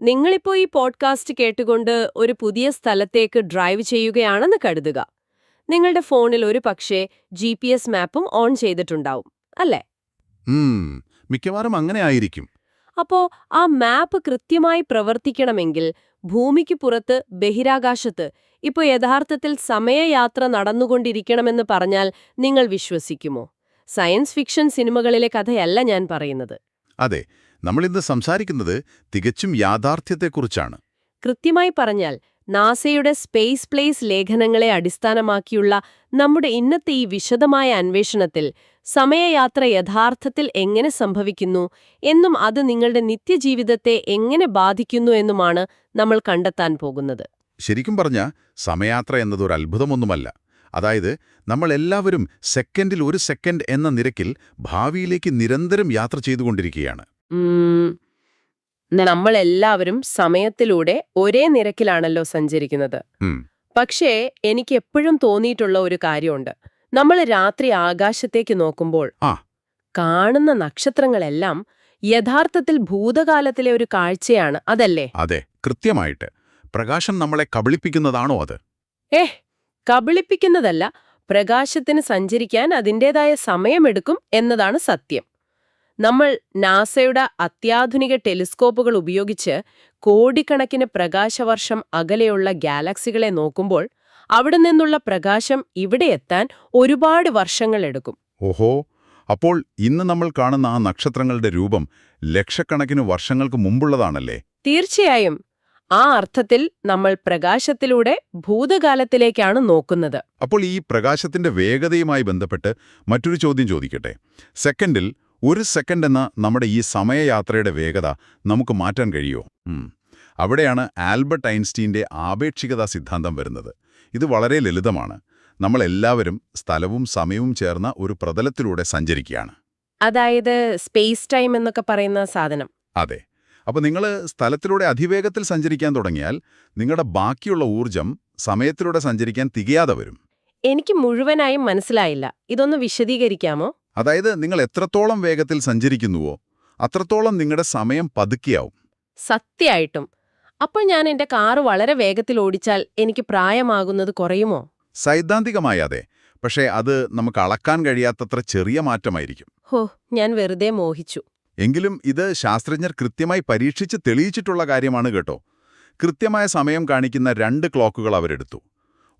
നിങ്ങളിപ്പോ ഈ പോഡ്കാസ്റ്റ് കേട്ടുകൊണ്ട് ഒരു പുതിയ സ്ഥലത്തേക്ക് ഡ്രൈവ് ചെയ്യുകയാണെന്ന് കരുതുക. നിങ്ങളുടെ ഫോണിൽ ഒരു പക്ഷേ GPS മാപ്പും ഓൺ ചെയ്തിട്ടുണ്ടാവും, അല്ലേ? ഉം, മിക്കവാറും അങ്ങനെ ആയിരിക്കും. അപ്പോ ആ മാപ്പ് കൃത്യമായി പ്രവർത്തിക്കണമെങ്കിൽ ഭൂമിക്ക് പുറത്ത് ബഹിരാകാശത്ത് ഇപ്പോ യഥാർത്ഥത്തിൽ സമയയാത്ര നടന്നുകൊണ്ടിരിക്കണമെന്ന് പറഞ്ഞാൽ നിങ്ങൾ വിശ്വസിക്കുമോ? സയൻസ് ഫിക്ഷൻ സിനിമകളിലെ കഥയല്ല ഞാൻ പറയുന്നത്. അതെ, നമ്മളിന്ന് സംസാരിക്കുന്നത് തികച്ചും യാഥാർത്ഥ്യത്തെക്കുറിച്ചാണ്. കൃത്യമായി പറഞ്ഞാൽ നാസയുടെ സ്പേസ് പ്ലേസ് ലേഖനങ്ങളെ അടിസ്ഥാനമാക്കിയുള്ള നമ്മുടെ ഇന്നത്തെ ഈ വിശദമായ അന്വേഷണത്തിൽ സമയയാത്ര യഥാർത്ഥത്തിൽ എങ്ങനെ സംഭവിക്കുന്നു എന്നും അത് നിങ്ങളുടെ നിത്യജീവിതത്തെ എങ്ങനെ ബാധിക്കുന്നു എന്നുമാണ് നമ്മൾ കണ്ടെത്താൻ പോകുന്നത്. ശരിക്കും പറഞ്ഞാൽ സമയാത്ര എന്നതൊരു അത്ഭുതമൊന്നുമല്ല. അതായത്, നമ്മളെല്ലാവരും സെക്കൻഡിൽ ഒരു സെക്കൻഡ് എന്ന നിരക്കിൽ ഭാവിയിലേക്ക് നിരന്തരം യാത്ര ചെയ്തുകൊണ്ടിരിക്കുകയാണ്. നമ്മളെല്ലാവരും സമയത്തിലൂടെ ഒരേ നിരക്കിലാണല്ലോ സഞ്ചരിക്കുന്നത്. പക്ഷേ എനിക്ക് എപ്പോഴും തോന്നിയിട്ടുള്ള ഒരു കാര്യമുണ്ട്. നമ്മൾ രാത്രി ആകാശത്തേക്ക് നോക്കുമ്പോൾ കാണുന്ന നക്ഷത്രങ്ങളെല്ലാം യഥാർത്ഥത്തിൽ ഭൂതകാലത്തിലെ ഒരു കാഴ്ചയാണ്, അതല്ലേ? അതെ, കൃത്യമായിട്ട്. പ്രകാശം നമ്മളെ കബളിപ്പിക്കുന്നതാണോ അത്? കബളിപ്പിക്കുന്നതല്ല. പ്രകാശത്തിന് സഞ്ചരിക്കാൻ അതിൻ്റെതായ സമയമെടുക്കും എന്നതാണ് സത്യം. നമ്മൾ നാസയുടെ അത്യാധുനിക ടെലിസ്കോപ്പുകൾ ഉപയോഗിച്ച് കോടിക്കണക്കിന് പ്രകാശവർഷം അകലെയുള്ള ഗാലക്സികളെ നോക്കുമ്പോൾ അവിടെ നിന്നുള്ള പ്രകാശം ഇവിടെ എത്താൻ ഒരുപാട് വർഷങ്ങളെടുക്കും. ഓഹോ, അപ്പോൾ ഇന്ന് നമ്മൾ കാണുന്ന ആ നക്ഷത്രങ്ങളുടെ രൂപം ലക്ഷക്കണക്കിന് വർഷങ്ങൾക്ക് മുമ്പുള്ളതാണല്ലേ? തീർച്ചയായും. ആ അർത്ഥത്തിൽ നമ്മൾ പ്രകാശത്തിലൂടെ ഭൂതകാലത്തിലേക്കാണ് നോക്കുന്നത്. അപ്പോൾ ഈ പ്രകാശത്തിന്റെ വേഗതയുമായി ബന്ധപ്പെട്ട് മറ്റൊരു ചോദ്യം ചോദിക്കട്ടെ. സെക്കൻഡിൽ ഒരു സെക്കൻഡ് എന്ന നമ്മുടെ ഈ സമയയാത്രയുടെ വേഗത നമുക്ക് മാറ്റാൻ കഴിയുമോ? അവിടെയാണ് ആൽബർട്ട് ഐൻസ്റ്റീന്റെ ആപേക്ഷികതാ സിദ്ധാന്തം വരുന്നത്. ഇത് വളരെ ലളിതമാണ്. നമ്മളെല്ലാവരും സ്ഥലവും സമയവും ചേർന്ന ഒരു പ്രതലത്തിലൂടെ സഞ്ചരിക്കുകയാണ്. അതായത് സ്പേസ് ടൈം എന്നൊക്കെ പറയുന്ന സാധനം. അതെ. അപ്പോൾ നിങ്ങൾ സ്ഥലത്തിലൂടെ അതിവേഗത്തിൽ സഞ്ചരിക്കാൻ തുടങ്ങിയാൽ നിങ്ങളുടെ ബാക്കിയുള്ള ഊർജം സമയത്തിലൂടെ സഞ്ചരിക്കാൻ തികയാതെ വരും. എനിക്ക് മുഴുവനായും മനസ്സിലായില്ല. ഇതൊന്ന് വിശദീകരിക്കാമോ? അതായത്, നിങ്ങൾ എത്രത്തോളം വേഗത്തിൽ സഞ്ചരിക്കുന്നുവോ അത്രത്തോളം നിങ്ങളുടെ സമയം പതുക്കിയാവും. സത്യമായിട്ടും. അപ്പോൾ ഞാൻ എന്റെ കാറ് വളരെ വേഗത്തിൽ ഓടിച്ചാൽ എനിക്ക് പ്രായമാകുന്നത് കുറയുമോ? സൈദ്ധാന്തികമായി അതെ. പക്ഷേ അത് നമുക്ക് അളക്കാൻ കഴിയാത്തത്ര ചെറിയ മാറ്റമായിരിക്കും. ഞാൻ വെറുതെ മോഹിച്ചു. എങ്കിലും ഇത് ശാസ്ത്രജ്ഞർ കൃത്യമായി പരീക്ഷിച്ച് തെളിയിച്ചിട്ടുള്ള കാര്യമാണ് കേട്ടോ. കൃത്യമായ സമയം കാണിക്കുന്ന 2 ക്ലോക്കുകൾ അവരെടുത്തു.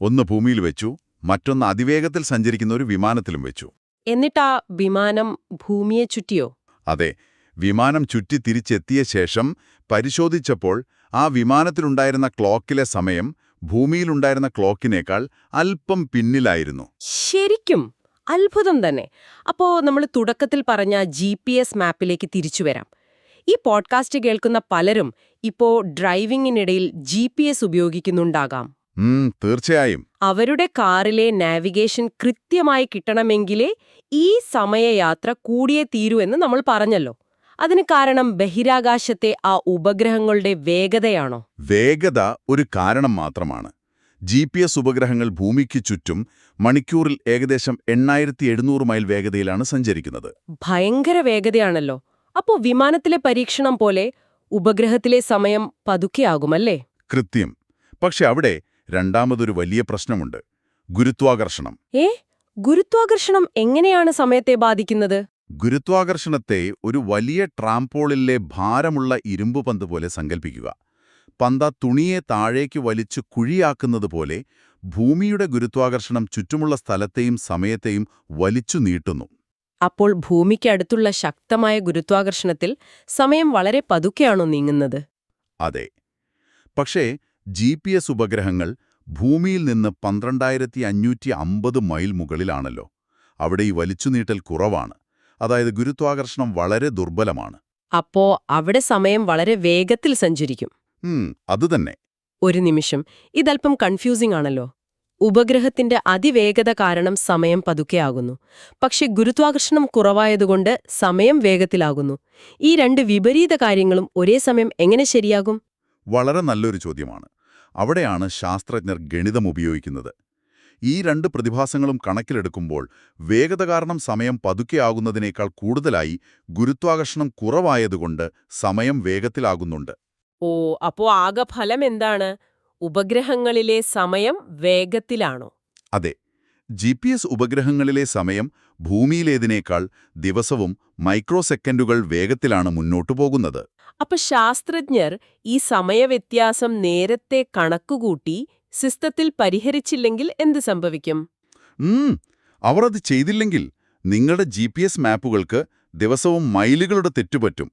ഒന്ന് ഭൂമിയിൽ വെച്ചു, മറ്റൊന്ന് അതിവേഗത്തിൽ സഞ്ചരിക്കുന്ന ഒരു വിമാനത്തിലും വെച്ചു. എന്നിട്ടാ വിമാനം ഭൂമിയെ ചുറ്റിയോ? അതെ. വിമാനം ചുറ്റി തിരിച്ചെത്തിയ ശേഷം പരിശോധിച്ചപ്പോൾ ആ വിമാനത്തിലുണ്ടായിരുന്ന ക്ലോക്കിലെ സമയം ഭൂമിയിലുണ്ടായിരുന്ന ക്ലോക്കിനേക്കാൾ അല്പം പിന്നിലായിരുന്നു. ശരിക്കും അത്ഭുതം തന്നെ. അപ്പോ നമ്മൾ തുടക്കത്തിൽ പറഞ്ഞ GPS മാപ്പിലേക്ക് തിരിച്ചുവരാം. ഈ പോഡ്കാസ്റ്റ് കേൾക്കുന്ന പലരും ഇപ്പോ ഡ്രൈവിംഗിനിടയിൽ GPS ഉപയോഗിക്കുന്നുണ്ടാകാം. തീർച്ചയായും. അവരുടെ കാറിലെ നാവിഗേഷൻ കൃത്യമായി കിട്ടണമെങ്കിലേ ഈ സമയയാത്ര കൂടിയേ തീരൂ എന്ന് നമ്മൾ പറഞ്ഞല്ലോ. അതിന് കാരണം ബഹിരാകാശത്തെ ആ ഉപഗ്രഹങ്ങളുടെ വേഗതയാണോ? വേഗത ഒരു കാരണം മാത്രമാണ്. GPS ഉപഗ്രഹങ്ങൾ ഭൂമിക്ക് ചുറ്റും മണിക്കൂറിൽ ഏകദേശം 8700 മൈൽ വേഗതയിലാണ് സഞ്ചരിക്കുന്നത്. ഭയങ്കര വേഗതയാണല്ലോ. അപ്പോ വിമാനത്തിലെ പരീക്ഷണം പോലെ ഉപഗ്രഹത്തിലെ സമയം പതുക്കെയാകുമല്ലേ? കൃത്യം. പക്ഷെ അവിടെ രണ്ടാമതൊരു വലിയ പ്രശ്നമുണ്ട്: ഗുരുത്വാകർഷണം. ഗുരുത്വാകർഷണം എങ്ങനെയാണ് സമയത്തെ ബാധിക്കുന്നത്? ഗുരുത്വാകർഷണത്തെ ഒരു വലിയ ട്രാംപോളിലെ ഭാരമുള്ള ഇരുമ്പ് പന്ത് പോലെ സങ്കൽപ്പിക്കുക. പന്ത തുണിയെ താഴേക്ക് വലിച്ചു കുഴിയാക്കുന്നത് പോലെ ഭൂമിയുടെ ഗുരുത്വാകർഷണം ചുറ്റുമുള്ള സ്ഥലത്തെയും സമയത്തെയും വലിച്ചു നീട്ടുന്നു. അപ്പോൾ ഭൂമിക്കടുത്തുള്ള ശക്തമായ ഗുരുത്വാകർഷണത്തിൽ സമയം വളരെ പതുക്കെയാണോ നീങ്ങുന്നത്? അതെ. പക്ഷേ GPS ഉപഗ്രഹങ്ങൾ ഭൂമിയിൽ നിന്ന് 12550 മൈൽ മുകളിലാണല്ലോ. അവിടെ ഈ വലിച്ചുനീട്ടൽ കുറവാണ്. അതായത് ഗുരുത്വാകർഷണം വളരെ ദുർബലമാണ്. അപ്പോ അവിടെ സമയം വളരെ വേഗത്തിൽ സഞ്ചരിക്കും. അതുതന്നെ. ഒരു നിമിഷം, ഇതല്പം കൺഫ്യൂസിംഗ് ആണല്ലോ. ഉപഗ്രഹത്തിന്റെ അതിവേഗത കാരണം സമയം പതുക്കെയാകുന്നു. പക്ഷെ ഗുരുത്വാകർഷണം കുറവായതുകൊണ്ട് സമയം വേഗത്തിലാകുന്നു. ഈ 2 വിപരീത കാര്യങ്ങളും ഒരേ സമയം എങ്ങനെ ശരിയാകും? വളരെ നല്ലൊരു ചോദ്യമാണ്. അവിടെയാണ് ശാസ്ത്രജ്ഞർ ഗണിതം ഉപയോഗിക്കുന്നത്. ഈ 2 പ്രതിഭാസങ്ങളും കണക്കിലെടുക്കുമ്പോൾ വേഗത കാരണം സമയം പതുക്കെയാകുന്നതിനേക്കാൾ കൂടുതലായി ഗുരുത്വാകർഷണം കുറവായതുകൊണ്ട് സമയം വേഗത്തിലാകുന്നുണ്ട്. ഓ, അപ്പോ ആകെ ഫലം എന്താണ്? ഉപഗ്രഹങ്ങളിലെ സമയം വേഗത്തിലാണോ? അതെ, GPS ഉപഗ്രഹങ്ങളിലെ സമയം ഭൂമിയിലേതിനേക്കാൾ ദിവസവും മൈക്രോ സെക്കൻഡുകൾ വേഗത്തിലാണ് മുന്നോട്ടു പോകുന്നത്. അപ്പൊ ശാസ്ത്രജ്ഞർ ഈ സമയവ്യത്യാസം നേരത്തെ കണക്കുകൂട്ടി സിസ്റ്റത്തിൽ പരിഹരിച്ചില്ലെങ്കിൽ എന്ത് സംഭവിക്കും? ഉം, അവർ അത് ചെയ്തില്ലെങ്കിൽ നിങ്ങളുടെ GPS മാപ്പുകൾക്ക് ദിവസവും മൈലുകളുടെ തെറ്റുപറ്റും.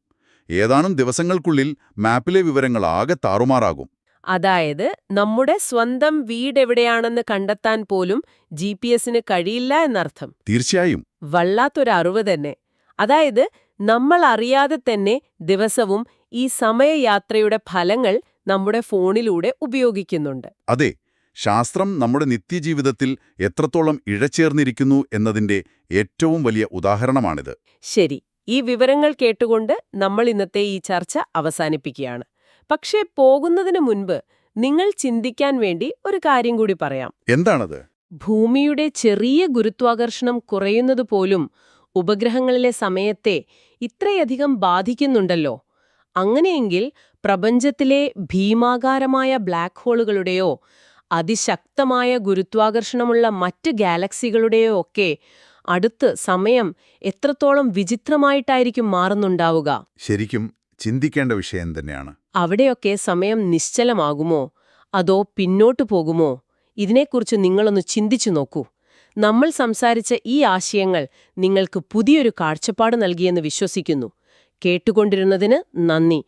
ഏതാനും ദിവസങ്ങൾക്കുള്ളിൽ മാപ്പിലെ വിവരങ്ങൾ ആകെ താറുമാറാകും. അതായത് നമ്മുടെ സ്വന്തം വീടെവിടെയാണെന്ന് കണ്ടെത്താൻ പോലും GPS-ന് കഴിയില്ല എന്നർത്ഥം. തീർച്ചയായും. വല്ലാത്തൊരു അറിവ് തന്നെ. അതായത് നമ്മൾ അറിയാതെ തന്നെ ദിവസവും ഈ സമയയാത്രയുടെ ഫലങ്ങൾ നമ്മുടെ ഫോണിലൂടെ ഉപയോഗിക്കുന്നുണ്ട്. അതെ, ശാസ്ത്രം നമ്മുടെ നിത്യജീവിതത്തിൽ എത്രത്തോളം ഇഴചേർന്നിരിക്കുന്നു എന്നതിന്റെ ഏറ്റവും വലിയ ഉദാഹരണമാണിത്. ശരി, ഈ വിവരങ്ങൾ കേട്ടുകൊണ്ട് നമ്മൾ ഇന്നത്തെ ഈ ചർച്ച അവസാനിപ്പിക്കുകയാണ്. പക്ഷേ പോകുന്നതിന് മുൻപ് നിങ്ങൾ ചിന്തിക്കാൻ വേണ്ടി ഒരു കാര്യം കൂടി പറയാം. എന്താണത്? ഭൂമിയുടെ ചെറിയ ഗുരുത്വാകർഷണം കുറയുന്നത് പോലും ഉപഗ്രഹങ്ങളിലെ സമയത്തെ ഇത്രയധികം ബാധിക്കുന്നുണ്ടല്ലോ. അങ്ങനെയെങ്കിൽ പ്രപഞ്ചത്തിലെ ഭീമാകാരമായ ബ്ലാക്ക് ഹോളുകളുടെയോ അതിശക്തമായ ഗുരുത്വാകർഷണമുള്ള മറ്റ് ഗാലക്സികളുടെയോ ഒക്കെ അടുത്ത് സമയം എത്രത്തോളം വിചിത്രമായിട്ടായിരിക്കും മാറുന്നുണ്ടാവുക. ശരിക്കും ചിന്തിക്കേണ്ട വിഷയം തന്നെയാണ്. അവിടെയൊക്കെ സമയം നിശ്ചലമാകുമോ അതോ പിന്നോട്ടു പോകുമോ? ഇതിനെക്കുറിച്ച് നിങ്ങളൊന്ന് ചിന്തിച്ചു നോക്കൂ. നമ്മൾ സംസാരിച്ച ഈ ആശയങ്ങൾ നിങ്ങൾക്ക് പുതിയൊരു കാഴ്ചപ്പാട് നൽകിയെന്ന് വിശ്വസിക്കുന്നു. കേട്ടുകൊണ്ടിരുന്നതിന് നന്ദി.